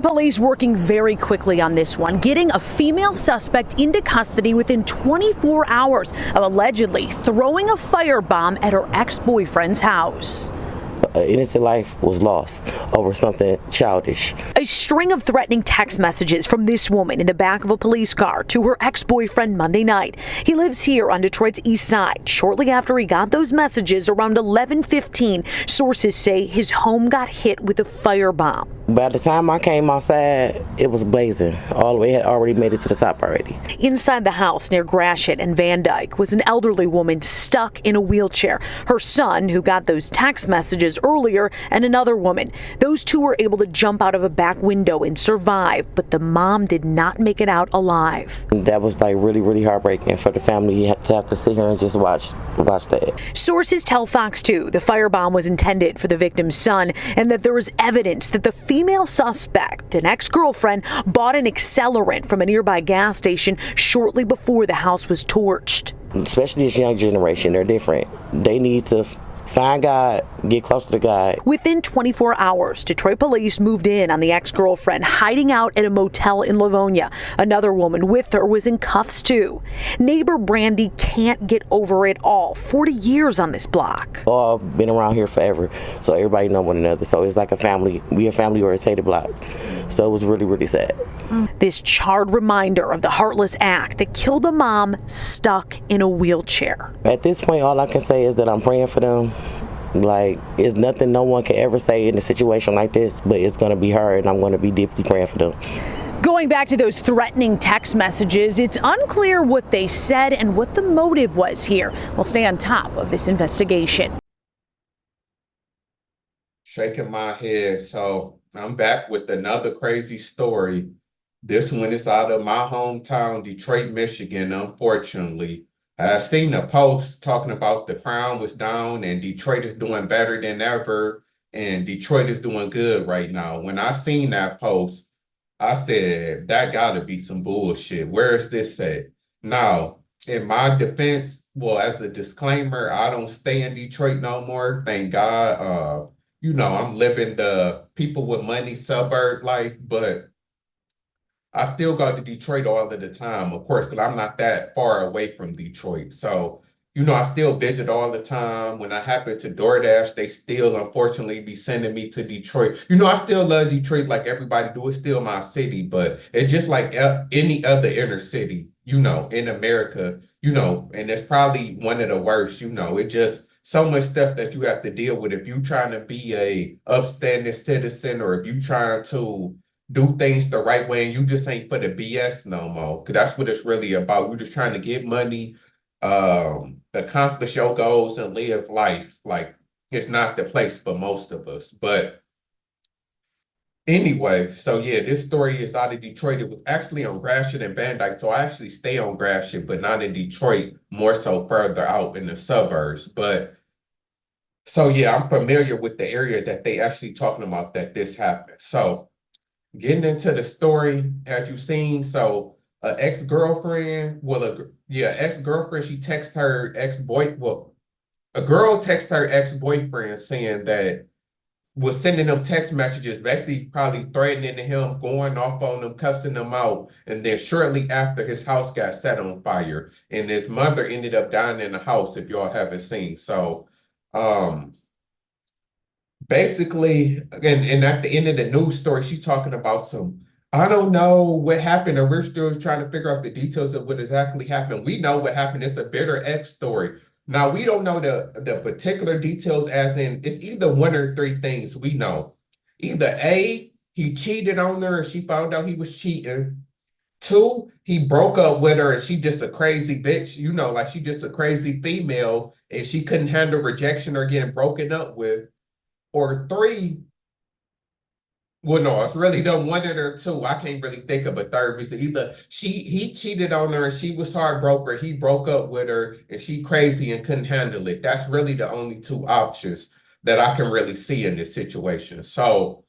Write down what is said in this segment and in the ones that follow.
police working very quickly on this one, getting a female suspect into custody within 24 hours of allegedly throwing a firebomb at her ex-boyfriend's house. An innocent life was lost over something childish. A string of threatening text messages from this woman in the back of a police car to her ex-boyfriend Monday night. He lives here on Detroit's east side. Shortly after he got those messages, around 11:15, sources say his home got hit with a firebomb. By the time I came outside, it was blazing. All the way had already made it to the top already. Inside the house near Gratiot and Van Dyke was an elderly woman stuck in a wheelchair. Her son, who got those text messages earlier, and another woman. Those two were able to jump out of a back window and survive, but the mom did not make it out alive. That was like really, really heartbreaking for the family. You have to sit here and just watch that. Sources tell Fox 2 the firebomb was intended for the victim's son and that there was evidence that the female suspect, an ex-girlfriend, bought an accelerant from a nearby gas station shortly before the house was torched. Especially this young generation, they're different. They need to find God, get closer to God. Within 24 hours, Detroit police moved in on the ex-girlfriend hiding out at a motel in Livonia. Another woman with her was in cuffs too. Neighbor Brandy can't get over it all. 40 years on this block. Oh, I've been around here forever, so everybody know one another. So it's like a family. We a family-oriented block. So it was really, really sad. This charred reminder of the heartless act that killed a mom stuck in a wheelchair. At this point, all I can say is that I'm praying for them. Like, it's nothing no one can ever say in a situation like this, but it's going to be hard, and I'm going to be deeply praying for them. Going back to those threatening text messages, it's unclear what they said and what the motive was here. We'll stay on top of this investigation. Shaking my head. So I'm back with another crazy story. This one is out of my hometown, Detroit, Michigan, unfortunately. I seen a post talking about the crown was down and Detroit is doing better than ever and Detroit is doing good right now. When I seen that post, I said, that gotta be some bullshit. Where is this at? Now, in my defense, well, as a disclaimer, I don't stay in Detroit no more. Thank God. I'm living the people with money suburb life, but I still go to Detroit all of the time, of course, because I'm not that far away from Detroit. So, I still visit all the time. When I happen to DoorDash, they still, unfortunately, be sending me to Detroit. I still love Detroit like everybody do. It's still my city, but it's just like any other inner city, in America, and it's probably one of the worst, it just so much stuff that you have to deal with if you're trying to be a upstanding citizen or if you're trying to do things the right way and you just ain't for the BS no more. Because that's what it's really about. We're just trying to get money, accomplish your goals and live life. Like, it's not the place for most of us. But anyway, so yeah, this story is out of Detroit. It was actually on Gratiot and Van Dyke. So I actually stay on Gratiot, but not in Detroit, more so further out in the suburbs. But so yeah, I'm familiar with the area that they actually talking about that this happened. So getting into the story, as you've seen, so ex-girlfriend, she texted her a girl texted her ex-boyfriend saying that was sending them text messages, basically probably threatening him, going off on him, cussing him out. And then shortly after, his house got set on fire and his mother ended up dying in the house, if y'all haven't seen. So basically, and at the end of the news story, she's talking about I don't know what happened, and we're still trying to figure out the details of what exactly happened. We know what happened. It's a bitter ex story. Now, we don't know the particular details, as in it's either one or three things we know. Either A, he cheated on her and she found out he was cheating. 2, he broke up with her and she just a crazy bitch, like she just a crazy female and she couldn't handle rejection or getting broken up with. Or 3, well, no, it's really done one of the 2. I can't really think of a third reason. Either he cheated on her and she was heartbroken, he broke up with her and she crazy and couldn't handle it. That's really the only 2 options that I can really see in this situation. So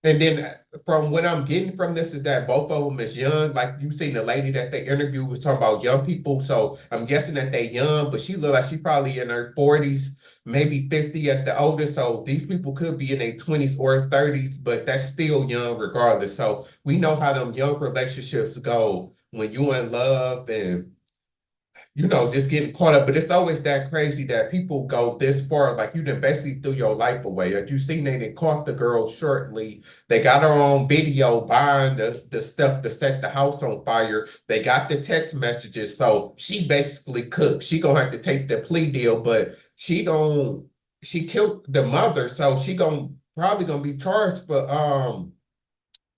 And then from what I'm getting from this is that both of them is young. Like you seen the lady that they interviewed was talking about young people. So I'm guessing that they young, but she look like she's probably in her 40s, maybe 50 at the oldest. So these people could be in their 20s or 30s, but that's still young regardless. So we know how them young relationships go when you in love and just getting caught up. But it's always that crazy that people go this far, like you done basically threw your life away. Like you seen they done caught the girl shortly. They got her on video buying the stuff to set the house on fire. They got the text messages. So she basically cooked. She gonna have to take the plea deal, but she killed the mother, so she probably gonna be charged for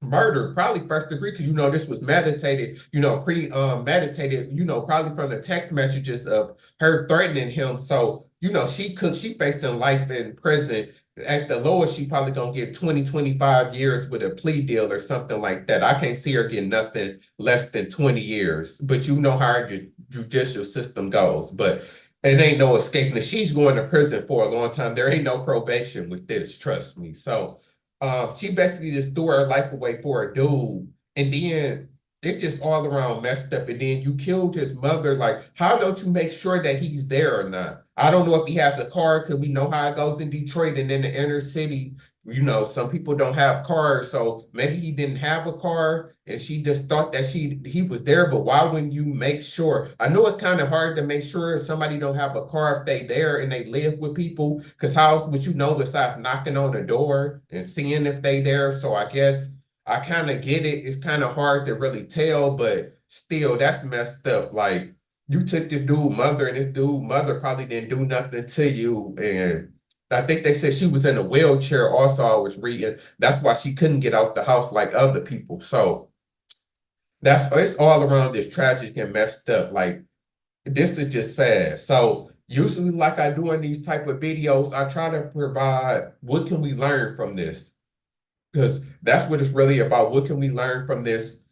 murder, probably first degree, because this was meditated, premeditated, probably from the text messages of her threatening him. So, she facing life in prison. At the lowest, she probably gonna get 20, 25 years with a plea deal or something like that. I can't see her getting nothing less than 20 years. But you know how our judicial system goes. But it ain't no escaping it. She's going to prison for a long time. There ain't no probation with this, trust me. So she basically just threw her life away for a dude, and then it just all around messed up. And then you killed his mother. Like, how don't you make sure that he's there or not? I don't know if he has a car, because we know how it goes in Detroit and in the inner city. Some people don't have cars, so maybe he didn't have a car, and she just thought that he was there. But why wouldn't you make sure? I know it's kind of hard to make sure somebody don't have a car if they there and they live with people, because how else would you know besides knocking on the door and seeing if they there? So I guess I kind of get it. It's kind of hard to really tell, but still, that's messed up. Like, you took the dude mother, and this dude mother probably didn't do nothing to you, and I think they said she was in a wheelchair also, I was reading. That's why she couldn't get out the house like other people. So it's all around this tragic and messed up. Like, this is just sad. So usually, like I do in these type of videos, I try to provide what can we learn from this? Because that's what it's really about. What can we learn from this?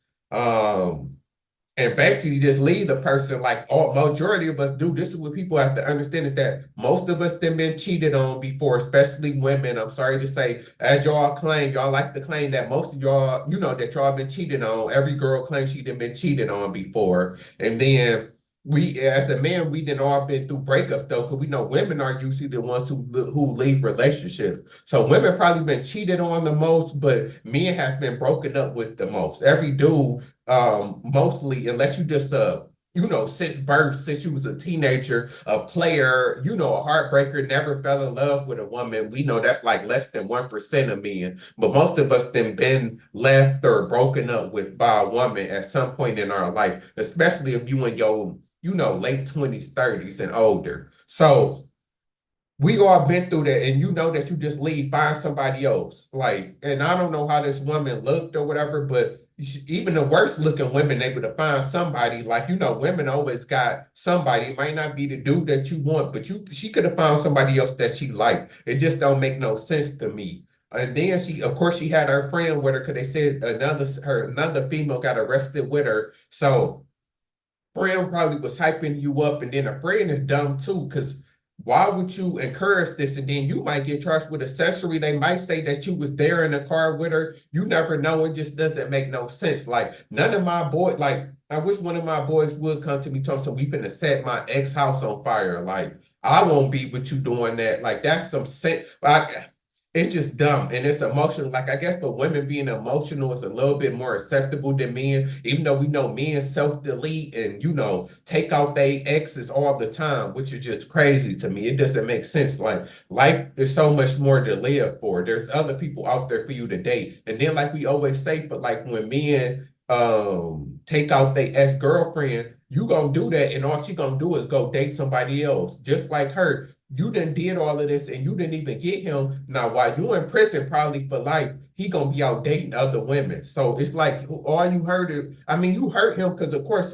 And basically just leave the person, like all majority of us do. This is what people have to understand, is that most of us have been cheated on before, especially women. I'm sorry to say, as y'all claim, y'all like to claim that most of y'all, that y'all been cheated on. Every girl claims she done been cheated on before. And then we, as a man, we done all been through breakups though, because we know women are usually the ones who leave relationships. So women probably been cheated on the most, but men have been broken up with the most. Every dude, mostly, unless you just since birth, since you was a teenager, a player, a heartbreaker, never fell in love with a woman. We know that's like less than 1% of men, but most of us then been left or broken up with by a woman at some point in our life, especially if you in your late 20s, 30s and older. So we all been through that, and you know that you just leave, find somebody else. Like, and I don't know how this woman looked or whatever, but even the worst looking women able to find somebody. Like, women always got somebody. It might not be the dude that you want, but she could have found somebody else that she liked. It just don't make no sense to me. And then of course, she had her friend with her, because they said another female got arrested with her. So friend probably was hyping you up, and then a friend is dumb too, because why would you encourage this? And then you might get charged with accessory. They might say that you was there in the car with her. You never know. It just doesn't make no sense. Like, none of my boys, like, I wish one of my boys would come to me, tell me, so we finna set my ex house on fire. Like, I won't be with you doing that. Like, that's some sense. Like, it's just dumb, and it's emotional. Like, I guess for women, being emotional is a little bit more acceptable than men, even though we know men self-delete and take out their exes all the time, which is just crazy to me. It doesn't make sense. Like, life is so much more to live for. There's other people out there for you to date. And then, like we always say, but like when men take out their ex-girlfriend, you gonna do that, and all she gonna do is go date somebody else, just like her. You done did all of this, and you didn't even get him. Now, while you in prison, probably for life, he gonna be out dating other women. So it's like, all you heard is, I mean, you hurt him because, of course,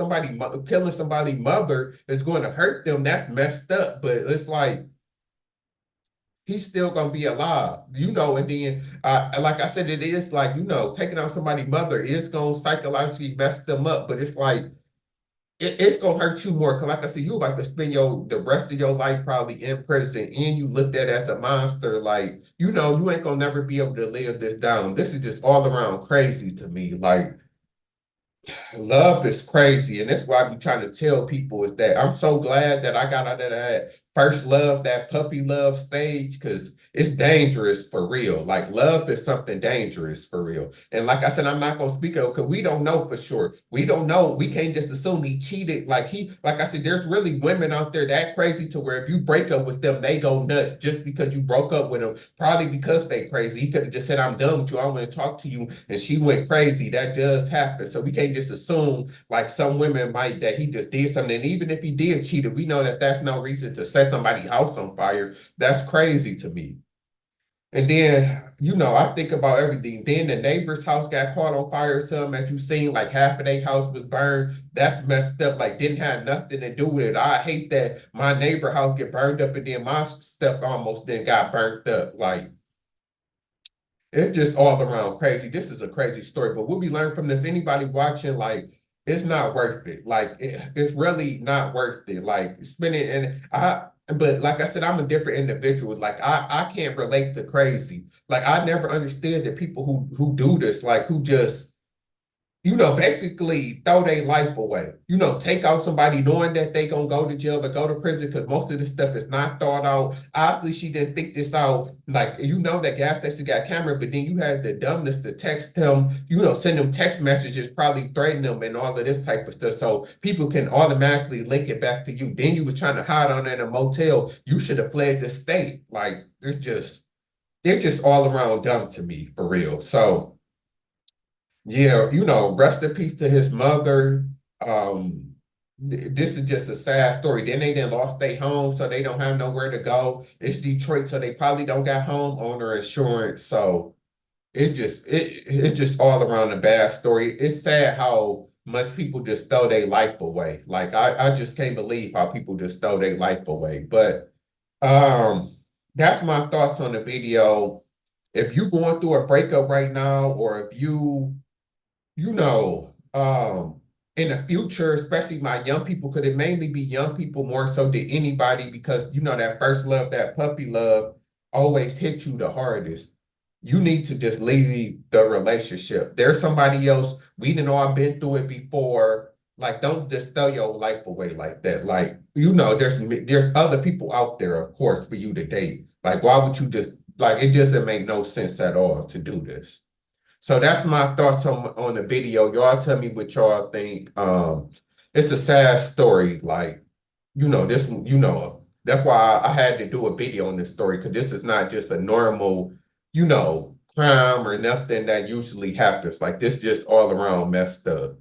killing somebody's mother is going to hurt them. That's messed up. But it's like, he's still gonna be alive, And then, like I said, it is like, taking out somebody's mother is gonna psychologically mess them up. But it's like, it's gonna hurt you more. Cause like I said, you about to spend the rest of your life probably in prison, and you looked at as a monster. Like, you ain't gonna never be able to live this down. This is just all around crazy to me. Like, love is crazy, and that's why I be trying to tell people is that I'm so glad that I got out of that first love, that puppy love stage, because it's dangerous for real. Like, love is something dangerous for real. And like I said, I'm not gonna speak of, because we don't know for sure. We don't know. We can't just assume he cheated. Like I said, there's really women out there that crazy to where if you break up with them, they go nuts just because you broke up with them. Probably because they crazy. He could have just said, "I'm done with you. I don't want to talk to you," and she went crazy. That does happen. So we can't just assume like some women might that he just did something. And even if he did cheat, we know that that's no reason to set somebody's house on fire. That's crazy to me. And then, I think about everything. Then the neighbor's house got caught on fire or something, as you seen, like half of their house was burned. That's messed up, like didn't have nothing to do with it. I hate that my neighbor house get burned up and then my stuff almost then got burnt up. Like, it's just all around crazy. This is a crazy story, but what we learn from this, anybody watching, like, it's not worth it. Like, it's really not worth it. Like, spending, but like I said, I'm a different individual. Like, I can't relate to crazy. Like, I never understood the people who do this, like, who just basically throw their life away. Take out somebody knowing that they gonna go to jail or go to prison, because most of this stuff is not thought out. Obviously, she didn't think this out. Like, that gas station got camera, but then you had the dumbness to text them, send them text messages, probably threaten them and all of this type of stuff. So people can automatically link it back to you. Then you was trying to hide on in a motel. You should have fled the state. Like, it's just all around dumb to me, for real. So yeah, rest in peace to his mother. This is just a sad story. Then they lost their home, so they don't have nowhere to go. It's Detroit, so they probably don't got homeowner insurance. So it just all around a bad story. It's sad how much people just throw their life away. Like, I just can't believe how people just throw their life away. But um, that's my thoughts on the video. If you going through a breakup right now, or if you know, in the future, especially my young people, could it mainly be young people more so than anybody, because that first love, that puppy love, always hit you the hardest. You need to just leave the relationship. There's somebody else. We done all been through it before. Like, don't just throw your life away like that. Like, there's other people out there, of course, for you to date. Like, why would you just, like, it doesn't make no sense at all to do this. So that's my thoughts on the video. Y'all tell me what y'all think. It's a sad story. Like, that's why I had to do a video on this story, because this is not just a normal, crime or nothing that usually happens. Like, this just all around messed up.